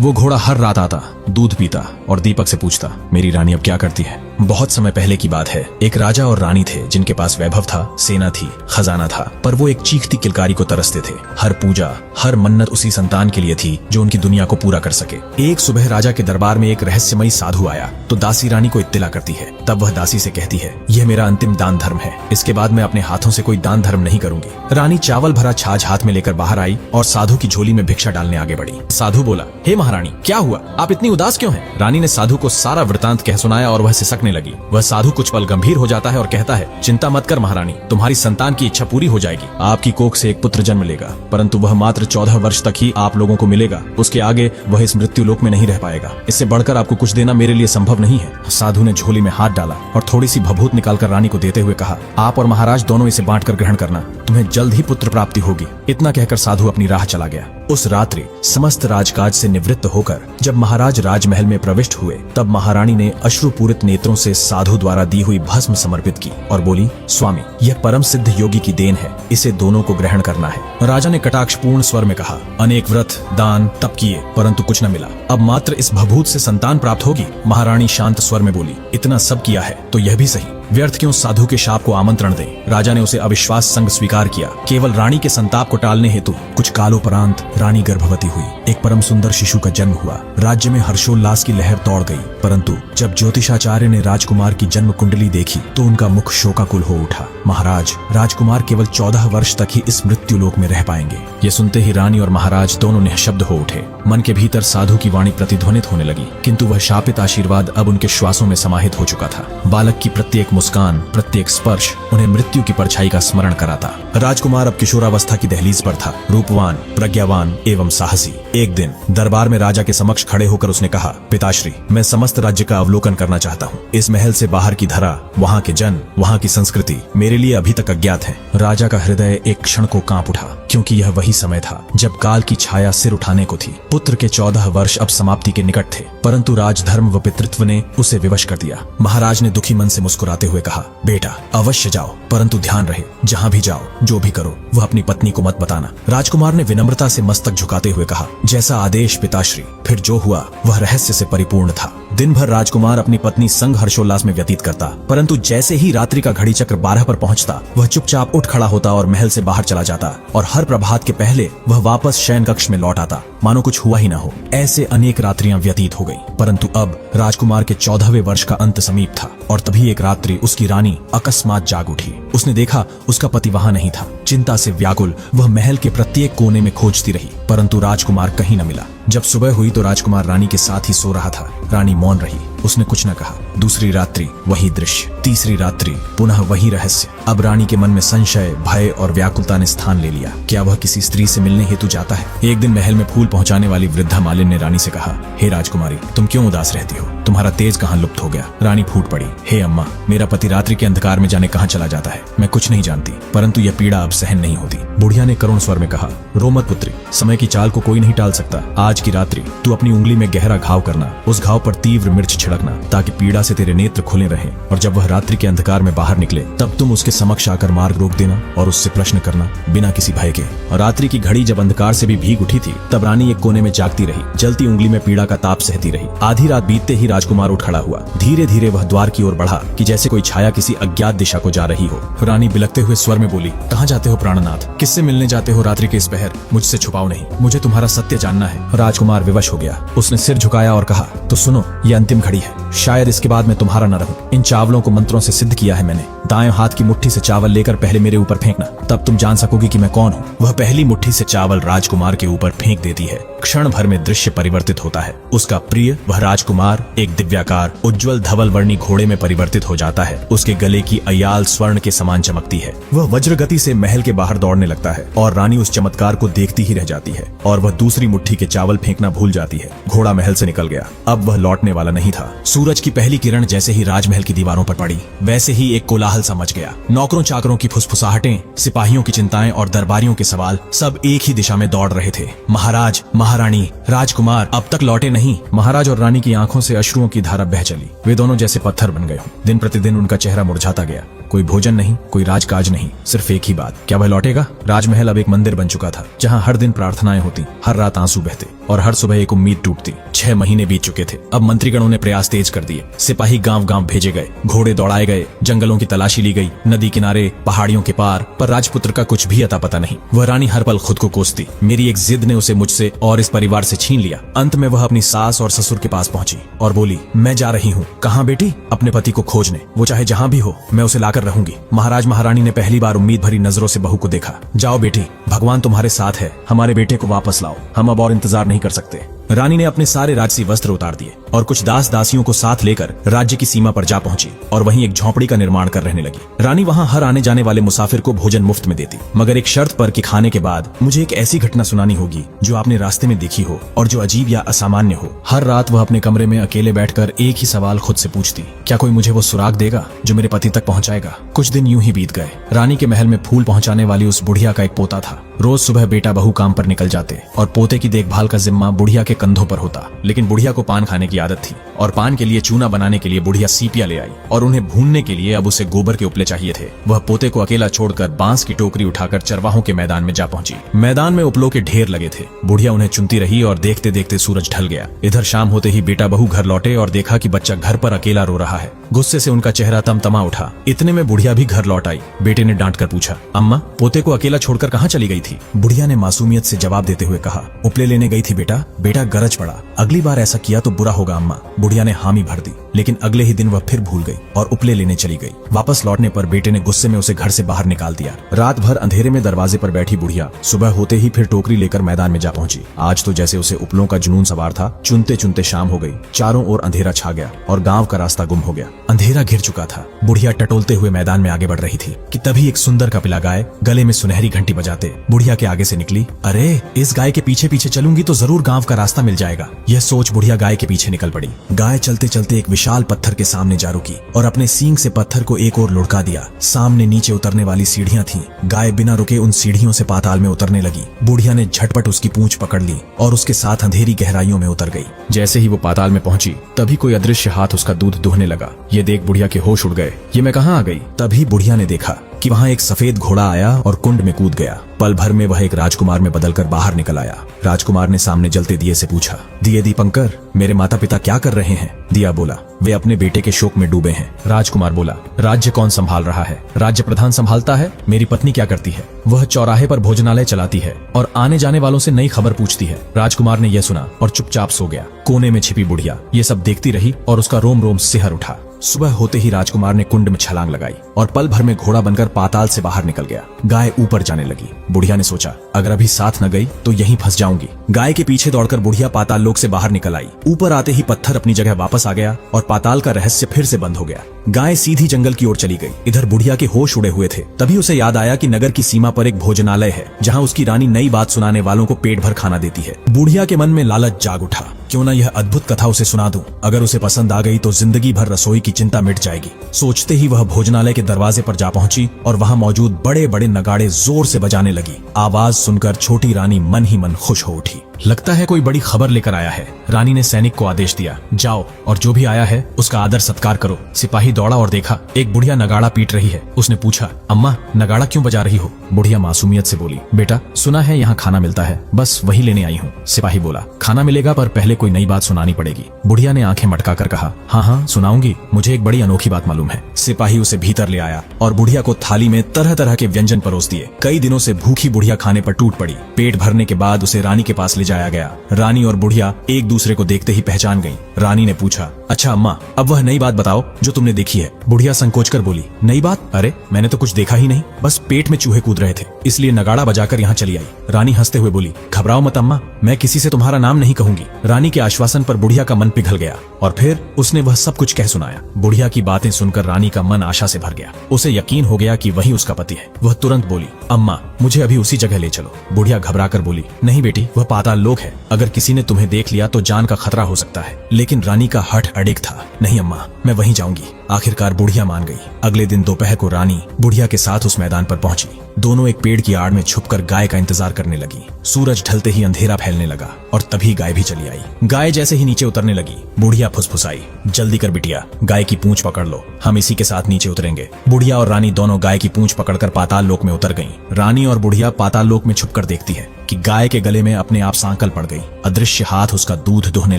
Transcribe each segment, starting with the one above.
वो घोड़ा हर रात आता, दूध पीता और दीपक से पूछता, मेरी रानी अब क्या करती है। बहुत समय पहले की बात है। एक राजा और रानी थे जिनके पास वैभव था, सेना थी, खजाना था, पर वो एक चीखती किलकारी को तरसते थे। हर पूजा, हर मन्नत उसी संतान के लिए थी जो उनकी दुनिया को पूरा कर सके। एक सुबह राजा के दरबार में एक रहस्यमयी साधु आया तो दासी रानी को इत्तिला करती है। तब वह दासी से कहती है, यह मेरा अंतिम दान धर्म है, इसके बाद मैं अपने हाथों से कोई दान धर्म नहीं करूंगी। रानी चावल भरा छाछ हाथ में लेकर बाहर आई और साधु की झोली में भिक्षा डालने आगे बढ़ी। साधु बोला, हे महारानी, क्या हुआ, आप इतनी उदास क्यों हैं? रानी ने साधु को सारा वृतांत कह सुनाया और वह सिसकने लगी। वह साधु कुछ पल गंभीर हो जाता है और कहता है, चिंता मत कर महारानी, तुम्हारी संतान की इच्छा पूरी हो जाएगी। आपकी कोख से एक पुत्र जन्म लेगा, परंतु वह मात्र 14 वर्ष तक ही आप लोगों को मिलेगा। उसके आगे वह इस मृत्यु लोक में नहीं रह पाएगा। इससे बढ़कर आपको कुछ देना मेरे लिए संभव नहीं है। साधु ने झोली में हाथ डाला और थोड़ी सी भभूत निकालकर रानी को देते हुए कहा, आप और महाराज दोनों इसे बांटकर ग्रहण करना, तुम्हें जल्द ही पुत्र प्राप्ति होगी। इतना कहकर साधु अपनी राह चला गया। उस रात्रि समस्त राजकाज से निवृत्त होकर जब महाराज राजमहल में प्रविष्ट हुए, तब महारानी ने अश्रुपूरित नेत्रों से साधु द्वारा दी हुई भस्म समर्पित की और बोली, स्वामी, यह परम सिद्ध योगी की देन है, इसे दोनों को ग्रहण करना है। राजा ने कटाक्षपूर्ण स्वर में कहा, अनेक व्रत दान तप किए परंतु कुछ न मिला, अब मात्र इस भभूत से संतान प्राप्त होगी। महारानी शांत स्वर में बोली, इतना सब किया है तो यह भी सही, व्यर्थ क्यों साधु के शाप को आमंत्रण दें। राजा ने उसे अविश्वास संग स्वीकार किया। केवल रानी के संताप को टालने हेतु कुछ कालोपरांत रानी गर्भवती हुई। एक परम सुंदर शिशु का जन्म हुआ। राज्य में हर्षोल्लास की लहर दौड़ गई, परंतु जब ज्योतिषाचार्य ने राजकुमार की जन्म कुंडली देखी तो उनका मुख शोकाकुल हो उठा। महाराज, राजकुमार केवल 14 वर्ष तक ही इस मृत्यु लोक में रह पाएंगे। ये सुनते ही रानी और महाराज दोनों निःशब्द हो उठे। मन के भीतर साधु की वाणी प्रतिध्वनित होने लगी, किंतु वह शापित आशीर्वाद अब उनके श्वासों में समाहित हो चुका था। बालक की प्रत्येक मुस्कान, प्रत्येक स्पर्श उन्हें मृत्यु की परछाई का स्मरण कराता। राजकुमार अब किशोरावस्था की दहलीज पर था, रूपवान, प्रज्ञावान एवं साहसी। एक दिन दरबार में राजा के समक्ष खड़े होकर उसने कहा, पिताश्री, मैं समस्त राज्य का अवलोकन करना चाहता हूँ। इस महल से बाहर की धरा, वहाँ के जन, वहाँ की संस्कृति मेरे लिए अभी तक अज्ञात है। राजा का हृदय एक क्षण को कांप उठा, क्योंकि यह वही समय था जब काल की छाया सिर उठाने को थी। पुत्र के 14 वर्ष अब समाप्ति के निकट थे, परंतु राजधर्म व पितृत्व ने उसे विवश कर दिया। महाराज ने दुखी मन से मुस्कुराते हुए कहा, बेटा, अवश्य जाओ, परंतु ध्यान रहे, जहाँ भी जाओ, जो भी करो, वह अपनी पत्नी को मत बताना। राजकुमार ने विनम्रता से मस्तक झुकाते हुए कहा, जैसा आदेश पिताश्री। फिर जो हुआ वह रहस्य से परिपूर्ण था। दिन भर राजकुमार अपनी पत्नी संग हर्षोल्लास में व्यतीत करता, परंतु जैसे ही रात्रि का घड़ी चक्र 12 पर पहुंचता, वह चुपचाप उठ खड़ा होता और महल से बाहर चला जाता, और हर प्रभात के पहले वह वापस शयन कक्ष में लौट आता, मानो कुछ हुआ ही न हो। ऐसे अनेक रात्रियां व्यतीत हो गई, परंतु अब राजकुमार के 14वें वर्ष का अंत समीप था, और तभी एक रात्रि उसकी रानी अकस्मात जाग उठी। उसने देखा उसका पति वहां नहीं था। चिंता से व्याकुल वह महल के प्रत्येक कोने में खोजती रही, परंतु राजकुमार कहीं न मिला। जब सुबह हुई तो राजकुमार रानी के साथ ही सो रहा था। रानी मौन रही, उसने कुछ न कहा। दूसरी रात्रि वही दृश्य, तीसरी रात्रि पुनः वही रहस्य। अब रानी के मन में संशय, भय और व्याकुलता ने स्थान ले लिया। क्या वह किसी स्त्री से मिलने हेतु जाता है? एक दिन महल में फूल पहुंचाने वाली वृद्धा मालिन ने रानी से कहा, हे राजकुमारी, तुम क्यों उदास रहती हो? तुम्हारा तेज कहाँ लुप्त हो गया? रानी फूट पड़ी, हे अम्मा, मेरा पति रात्रि के अंधकार में जाने कहाँ चला जाता है, मैं कुछ नहीं जानती, परंतु यह पीड़ा अब सहन नहीं होती। बुढ़िया ने करुण स्वर में कहा, रो मत पुत्री, समय की चाल को कोई नहीं टाल सकता। आज की रात्रि तू अपनी उंगली में गहरा घाव करना, उस घाव पर तीव्र मिर्च छिड़कना, ताकि पीड़ा से तेरे नेत्र खुले रहें, और जब वह रात्रि के अंधकार में बाहर निकले तब तुम उसके समक्ष आकर मार्ग रोक देना और उससे प्रश्न करना, बिना किसी भय के। और रात्रि की घड़ी जब अंधकार से भी भीग उठी थी, तब रानी एक कोने में जागती रही, जलती उंगली में पीड़ा का ताप सहती रही। आधी रात बीतते ही राजकुमार उठ खड़ा हुआ। धीरे धीरे वह द्वार की ओर बढ़ा कि जैसे कोई छाया किसी अज्ञात दिशा को जा रही हो। रानी बिलखते हुए स्वर में बोली, कहाँ जाते हो प्राणनाथ? किससे मिलने जाते हो रात्रि के इस पहर? मुझसे छुपाओ नहीं, मुझे तुम्हारा सत्य जानना है। राजकुमार विवश हो गया। उसने सिर झुकाया और कहा, तो सुनो, ये अंतिम घड़ी है, शायद इसके बाद मैं तुम्हारा न रहूं। इन चावलों को मंत्रों से सिद्ध किया है मैंने। दाएं हाथ की मुट्ठी से चावल लेकर पहले मेरे ऊपर फेंकना, तब तुम जान सकोगी कि मैं कौन हूँ। वह पहली मुट्ठी से चावल राजकुमार के ऊपर फेंक देती है। क्षण भर में दृश्य परिवर्तित होता है। उसका प्रिय वह राजकुमार एक दिव्याकार उज्जवल धवल वर्णी घोड़े में परिवर्तित हो जाता है। उसके गले की अयाल स्वर्ण के समान चमकती है। वह वज्रगति से महल के बाहर दौड़ने लगता है और रानी उस चमत्कार को देखती ही रह जाती है, और वह दूसरी मुट्ठी के चावल फेंकना भूल जाती है। घोड़ा महल से निकल गया। अब वह लौटने वाला नहीं था। सूरज की पहली किरण जैसे ही राजमहल की दीवारों पर पड़ी, वैसे ही एक कोलाहल सा मच गया। नौकरों चाकरों की फुसफुसाहटें, सिपाहियों की चिंताएं और दरबारियों के सवाल सब एक ही दिशा में दौड़ रहे थे। महाराज, महारानी, राजकुमार अब तक लौटे नहीं। महाराज और रानी की आंखों से अश्रुओं की धारा बह चली। वे दोनों जैसे पत्थर बन गए हों। दिन प्रतिदिन उनका चेहरा मुरझाता गया। कोई भोजन नहीं, कोई राजकाज नहीं, सिर्फ एक ही बात, क्या वह लौटेगा? राजमहल अब एक मंदिर बन चुका था, जहाँ हर दिन प्रार्थनाएं होती, हर रात आंसू बहते और हर सुबह एक उम्मीद टूटती। 6 महीने बीत चुके थे। अब मंत्रीगणों ने प्रयास तेज कर दिए। सिपाही गांव गांव भेजे गए, घोड़े दौड़ाए गए, जंगलों की तलाशी ली गई, नदी किनारे, पहाड़ियों के पार, पर राजपुत्र का कुछ भी अता पता नहीं। वह रानी हर पल खुद को कोसती। मेरी एक जिद ने उसे मुझसे और इस परिवार से छीन लिया। अंत में वह अपनी सास और ससुर के पास पहुंची और बोली, मैं जा रही हूँ। कहाँ बेटी? अपने पति को खोजने। वो चाहे जहाँ भी हो, मैं उसे लाकर रहूंगी। महाराज महारानी ने पहली बार उम्मीद भरी नजरों से बहू को देखा। जाओ बेटी, भगवान तुम्हारे साथ है, हमारे बेटे को वापस लाओ, हम अब और इंतजार नहीं कर सकते। रानी ने अपने सारे राजसी वस्त्र उतार दिए और कुछ दास दासियों को साथ लेकर राज्य की सीमा पर जा पहुंची और वहीं एक झोंपड़ी का निर्माण कर रहने लगी। रानी वहां हर आने जाने वाले मुसाफिर को भोजन मुफ्त में देती, मगर एक शर्त पर कि खाने के बाद मुझे एक ऐसी घटना सुनानी होगी जो आपने रास्ते में देखी हो और जो अजीब या असामान्य हो। हर रात वह अपने कमरे में अकेले बैठकर एक ही सवाल खुद से पूछती, क्या कोई मुझे वो सुराग देगा जो मेरे पति तक पहुंचाएगा? कुछ दिन यूं ही बीत गए। रानी के महल में फूल पहुंचाने वाली उस बुढ़िया का एक पोता था। रोज सुबह बेटा बहू काम पर निकल जाते और पोते की देखभाल का जिम्मा बुढ़िया के कंधों पर होता। लेकिन बुढ़िया को पान खाने की आदत थी और पान के लिए चूना बनाने के लिए बुढ़िया सीपियां ले आई और उन्हें भूनने के लिए अब उसे गोबर के उपले चाहिए थे। वह पोते को अकेला छोड़कर बांस की टोकरी उठाकर चरवाहों के मैदान में जा पहुंची। मैदान में उपलों के ढेर लगे थे। बुढ़िया उन्हें चुनती रही और देखते देखते सूरज ढल गया। इधर शाम होते ही बेटा बहू घर लौटे और देखा कि बच्चा घर पर अकेला रो रहा है। गुस्से से उनका चेहरा तमतमा उठा। इतने में बुढ़िया भी घर लौट आई। बेटे ने डांट कर पूछा, अम्मा, पोते को अकेला छोड़कर कहाँ चली गई थी? बुढ़िया ने मासूमियत से जवाब देते हुए कहा, उपले लेने गई थी बेटा। बेटा गरज पड़ा, अगली बार ऐसा किया तो बुरा होगा अम्मा। बुढ़िया ने हामी भर दी, लेकिन अगले ही दिन वह फिर भूल गई और उपले लेने चली गई। वापस लौटने पर बेटे ने गुस्से में उसे घर से बाहर निकाल दिया। रात भर अंधेरे में दरवाजे पर बैठी बुढ़िया सुबह होते ही फिर टोकरी लेकर मैदान में जा पहुंची। आज तो जैसे उसे उपलों का जुनून सवार था। चुनते चुनते शाम हो गई। चारों ओर अंधेरा छा गया और गांव का रास्ता गुम हो गया। अंधेरा घिर चुका था। बुढ़िया टटोलते हुए मैदान में आगे बढ़ रही थी कि तभी एक सुंदर कपिला गाय गले में सुनहरी घंटी बजाते बुढ़िया के आगे से निकली। अरे, इस गाय के पीछे पीछे चलूंगी तो जरूर गांव का रास्ता मिल जाएगा। यह सोच बुढ़िया गाय के पीछे निकल पड़ी। गाय चलते चलते एक विशाल पत्थर के सामने जा रुकी और अपने सींग से पत्थर को एक ओर लुढ़का दिया। सामने नीचे उतरने वाली सीढ़ियां थीं। गाय बिना रुके उन सीढ़ियों से पाताल में उतरने लगी। बुढ़िया ने झटपट उसकी पूंछ पकड़ ली और उसके साथ अंधेरी गहराइयों में उतर गई। जैसे ही वो पाताल में पहुंची, तभी कोई अदृश्य हाथ उसका दूध दुहने लगा। ये देख बुढ़िया के होश उड़ गए। ये मैं कहाँ आ गई? तभी बुढ़िया ने देखा कि वहाँ एक सफेद घोड़ा आया और कुंड में कूद गया। पल भर में वह एक राजकुमार में बदलकर बाहर निकल आया। राजकुमार ने सामने जलते दिए से पूछा, दिए दीपंकर, मेरे माता पिता क्या कर रहे हैं? दिया बोला, वे अपने बेटे के शोक में डूबे हैं। राजकुमार बोला, राज्य कौन संभाल रहा है? राज्य प्रधान संभालता है। मेरी पत्नी क्या करती है? वह चौराहे पर भोजनालय चलाती है और आने जाने वालों से नई खबर पूछती है। राजकुमार ने यह सुना और चुपचाप सो गया। कोने में छिपी बुढ़िया ये सब देखती रही और उसका रोम रोम सिहर उठा। सुबह होते ही राजकुमार ने कुंड में छलांग लगाई और पल भर में घोड़ा बनकर पाताल से बाहर निकल गया। गाय ऊपर जाने लगी। बुढ़िया ने सोचा, अगर अभी साथ न गई तो यहीं फंस जाऊंगी। गाय के पीछे दौड़कर बुढ़िया पाताल लोक से बाहर निकल आई। ऊपर आते ही पत्थर अपनी जगह वापस आ गया और पाताल का रहस्य फिर से बंद हो गया। गाय सीधी जंगल की ओर चली गई। इधर बुढ़िया के होश उड़े हुए थे। तभी उसे याद आया कि नगर की सीमा पर एक भोजनालय है, जहाँ उसकी रानी नई बात सुनाने वालों को पेट भर खाना देती है। बुढ़िया के मन में लालच जाग उठा, क्यों न यह अद्भुत कथा उसे सुना दूं। अगर उसे पसंद आ गई तो जिंदगी भर रसोई की चिंता मिट जाएगी। सोचते ही वह भोजनालय के दरवाजे पर जा पहुंची और वहां मौजूद बड़े बड़े नगाड़े जोर से बजाने लगी। आवाज सुनकर छोटी रानी मन ही मन खुश हो उठी। लगता है कोई बड़ी खबर लेकर आया है। रानी ने सैनिक को आदेश दिया, जाओ और जो भी आया है उसका आदर सत्कार करो। सिपाही दौड़ा और देखा एक बुढ़िया नगाड़ा पीट रही है। उसने पूछा, अम्मा, नगाड़ा क्यों बजा रही हो? बुढ़िया मासूमियत से बोली, बेटा, सुना है यहाँ खाना मिलता है, बस वही लेने आई हूँ। सिपाही बोला, खाना मिलेगा पर पहले कोई नई बात सुनानी पड़ेगी। बुढ़िया ने आंखें मटकाकर कहा, हाँ हाँ सुनाऊंगी, मुझे एक बड़ी अनोखी बात मालूम है। सिपाही उसे भीतर ले आया और बुढ़िया को थाली में तरह तरह के व्यंजन परोस दिए। कई दिनों से भूखी बुढ़िया खाने पर टूट पड़ी। पेट भरने के बाद उसे रानी के पास ले जाया गया। रानी और बुढ़िया एक दूसरे को देखते ही पहचान गईं। रानी ने पूछा, अच्छा अम्मा, अब वह नई बात बताओ जो तुमने देखी है। बुढ़िया संकोच कर बोली, नई बात? अरे मैंने तो कुछ देखा ही नहीं, बस पेट में चूहे कूद रहे थे, इसलिए नगाड़ा बजाकर यहाँ चली आई। रानी हंसते हुए बोली, घबराओ मत अम्मा, मैं किसी से तुम्हारा नाम नहीं कहूंगी। रानी के आश्वासन पर बुढ़िया का मन पिघल गया और फिर उसने वह सब कुछ कह सुनाया। बुढ़िया की बातें सुनकर रानी का मन आशा से भर गया। उसे यकीन हो गया कि वही उसका पति है। वह तुरंत बोली, अम्मा, मुझे अभी उसी जगह ले चलो। बुढ़िया घबरा कर बोली, नहीं बेटी, वह पाताल लोक है, अगर किसी ने तुम्हें देख लिया तो जान का खतरा हो सकता है। लेकिन रानी का हठ अडिग था। नहीं अम्मा, मैं वहीं जाऊंगी। आखिरकार बुढ़िया मान गई। अगले दिन दोपहर को रानी बुढ़िया के साथ उस मैदान पर पहुंची। दोनों एक पेड़ की आड़ में छुपकर गाय का इंतजार करने लगी। सूरज ढलते ही अंधेरा फैलने लगा और तभी गाय भी चली आई। गाय जैसे ही नीचे उतरने लगी, बुढ़िया फुसफुसाई, जल्दी कर बिटिया, गाय की पूंछ पकड़ लो, हम इसी के साथ नीचे उतरेंगे। बुढ़िया और रानी दोनों गाय की पूंछ पकड़कर पाताल लोक में उतर गईं। रानी और बुढ़िया पाताल लोक में छुपकर देखती है कि गाय के गले में अपने आप सांकल पड़ गई। अदृश्य हाथ उसका दूध दुहने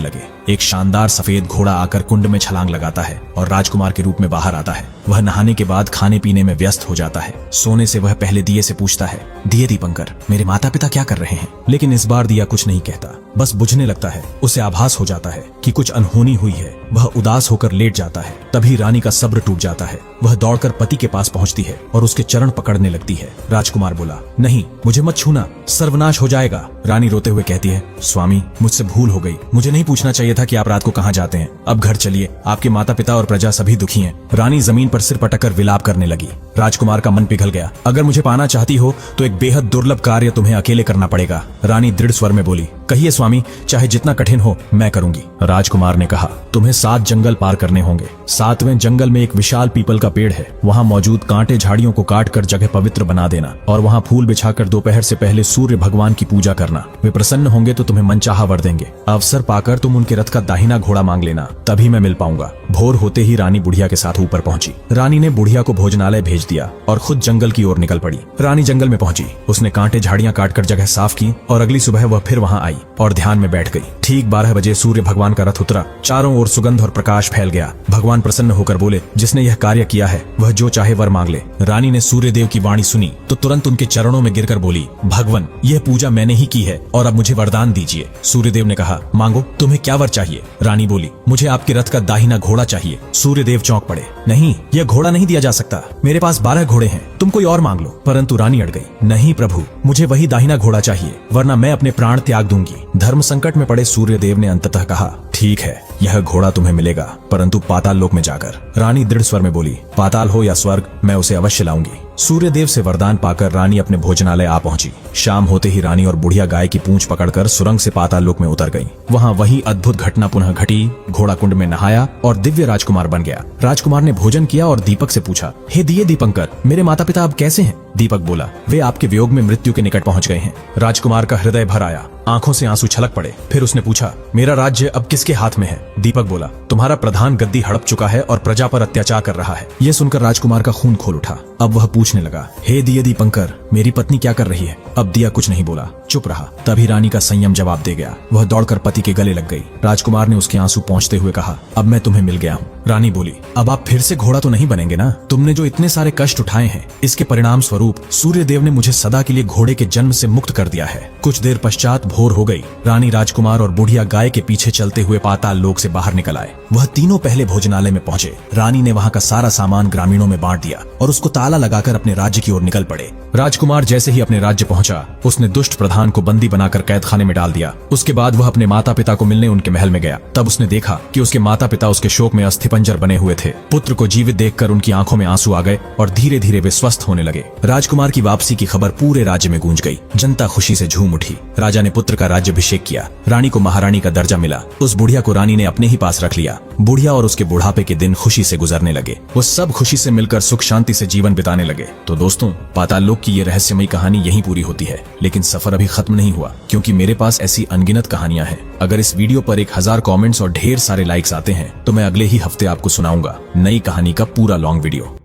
लगे। एक शानदार सफेद घोड़ा आकर कुंड में छलांग लगाता है और राजकुमार के रूप में बाहर आता है। वह नहाने के बाद खाने पीने में व्यस्त हो जाता है। सोने से वह पहले दिए से पूछता है, दिए दीपंकर, मेरे माता पिता क्या कर रहे हैं? लेकिन इस बार दिया कुछ नहीं कहता, बस बुझने लगता है। उसे आभास हो जाता है कि कुछ अनहोनी हुई है। वह उदास होकर लेट जाता है। तभी रानी का सब्र टूट जाता है। वह दौड़कर पति के पास पहुंचती है और उसके चरण पकड़ने लगती है। राजकुमार बोला, नहीं, मुझे मत छूना, सर्वनाश हो जाएगा। रानी रोते हुए कहती है, स्वामी, मुझसे भूल हो गई, मुझे नहीं पूछना चाहिए था कि आप रात को कहाँ जाते हैं। अब घर चलिए, आपके माता पिता और प्रजा सभी दुखी हैं। रानी जमीन पर सिर पटककर विलाप करने लगी। राजकुमार का मन पिघल गया। अगर मुझे पाना चाहती हो तो एक बेहद दुर्लभ कार्य तुम्हें अकेले करना पड़ेगा। रानी दृढ़ स्वर में बोली, कहिए स्वामी, चाहे जितना कठिन हो मैं करूंगी। राजकुमार ने कहा, तुम्हें 7 जंगल पार करने होंगे। 7वें जंगल में एक विशाल पीपल का पेड़ है। वहाँ मौजूद कांटे झाड़ियों को काटकर जगह पवित्र बना देना और वहाँ फूल बिछाकर दोपहर से पहले सूर्य भगवान की पूजा करना। वे प्रसन्न होंगे तो तुम्हें मनचाहा वर देंगे। अवसर पाकर तुम उनके रथ का दाहिना घोड़ा मांग लेना, तभी मैं मिल पाऊंगा। भोर होते ही रानी बुढ़िया के साथ ऊपर पहुंची। रानी ने बुढ़िया को भोजनालय भेज दिया और खुद जंगल की ओर निकल पड़ी। रानी जंगल में पहुंची। उसने कांटे झाड़ियां काटकर जगह साफ की और अगली सुबह वह फिर वहां आई और ध्यान में बैठ गई। ठीक 12 बजे सूर्य भगवान का रथ उतरा। चारों ओर सुगंध और प्रकाश फैल गया। भगवान प्रसन्न होकर बोले, जिसने यह कार्य किया है वह जो चाहे वर मांग ले। रानी ने सूर्य देव की वाणी सुनी तो तुरंत उनके चरणों में गिरकर बोली, भगवान, यह पूजा मैंने ही की है और अब मुझे वरदान दीजिए। सूर्यदेव ने कहा, मांगो, तुम्हें क्या वर चाहिए? रानी बोली, मुझे आपके रथ का दाहिना घोड़ा चाहिए। सूर्यदेव चौंक पड़े। नहीं, यह घोड़ा नहीं दिया जा सकता, मेरे पास 12 घोड़े हैं, तुम कोई और मांग लो। परंतु रानी अड़ गई। नहीं प्रभु, मुझे वही दाहिना घोड़ा चाहिए, वरना मैं अपने प्राण त्याग दूंगी। धर्म संकट में पड़े सूर्यदेव ने अंततः कहा, ठीक है, यह घोड़ा तुम्हें मिलेगा, परंतु पाताल लोक में जाकर। रानी दृढ़ स्वर में बोली, पाताल हो या स्वर्ग, मैं उसे अवश्य लाऊंगी। सूर्यदेव से वरदान पाकर रानी अपने भोजनालय आ पहुंची। शाम होते ही रानी और बुढ़िया गाय की पूंछ पकड़कर सुरंग से पाताल लोक में उतर गईं। वहां वही अद्भुत घटना पुनः घटी। घोड़ा कुंड में नहाया और दिव्य राजकुमार बन गया। राजकुमार ने भोजन किया और दीपक से पूछा, हे दिए दीपंकर, मेरे माता पिता अब कैसे हैं? दीपक बोला, वे आपके वियोग में मृत्यु के निकट पहुंच गए हैं। राजकुमार का हृदय भर आया, आंखों से आंसू छलक पड़े। फिर उसने पूछा, मेरा राज्य अब किसके हाथ में है? दीपक बोला, तुम्हारा प्रधान गद्दी हड़प चुका है और प्रजा पर अत्याचार कर रहा है। यह सुनकर राजकुमार का खून खोल उठा। अब वह पूछने लगा, हे दिए दीपंकर, मेरी पत्नी क्या कर रही है? अब दिया कुछ नहीं बोला, चुप रहा। तभी रानी का संयम जवाब दे गया। वह दौड़कर पति के गले लग गई। राजकुमार ने उसके आंसू पोंछते हुए कहा, अब मैं तुम्हें मिल गया हूँ। रानी बोली, अब आप फिर से घोड़ा तो नहीं बनेंगे ना? तुमने जो इतने सारे कष्ट उठाए हैं, इसके परिणाम स्वरूप सूर्यदेव ने मुझे सदा के लिए घोड़े के जन्म से मुक्त कर दिया है। कुछ देर पश्चात भोर हो गई। रानी, राजकुमार और बुढ़िया गाय के पीछे चलते हुए पाताल लोक से बाहर निकल आए। वह तीनों पहले भोजनालय में पहुंचे। रानी ने वहां का सारा सामान ग्रामीणों में बांट दिया और उसको ताला लगाकर अपने राज्य की ओर निकल पड़े। राजकुमार जैसे ही अपने राज्य पहुंचा, उसने दुष्ट प्रधान को बंदी बनाकर कैद खाने में डाल दिया। उसके बाद वह अपने माता पिता को मिलने उनके महल में गया। तब उसने देखा कि उसके माता पिता उसके शोक में अस्थिपंजर बने हुए थे। पुत्र को जीवित देखकर उनकी आंखों में आंसू आ गए और धीरे धीरे वे स्वस्थ होने लगे। राजकुमार की वापसी की खबर पूरे राज्य में गूंज गई। जनता खुशी से झूम उठी। राजा ने पुत्र का राज्याभिषेक किया। रानी को महारानी का दर्जा मिला। उस बुढ़िया को रानी ने अपने ही पास रख लिया। बुढ़िया और उसके बुढ़ापे के दिन खुशी से गुजरने लगे। वो सब खुशी से मिलकर सुख शांति से जीवन बिताने लगे। तो दोस्तों, पाताल लोक की ये रहस्यमयी कहानी यहीं पूरी होती है, लेकिन सफर अभी खत्म नहीं हुआ, क्योंकि मेरे पास ऐसी अनगिनत कहानियां हैं। अगर इस वीडियो पर 1000 कमेंट्स और ढेर सारे लाइक्स आते हैं तो मैं अगले ही हफ्ते आपको सुनाऊंगा नई कहानी का पूरा लॉन्ग वीडियो।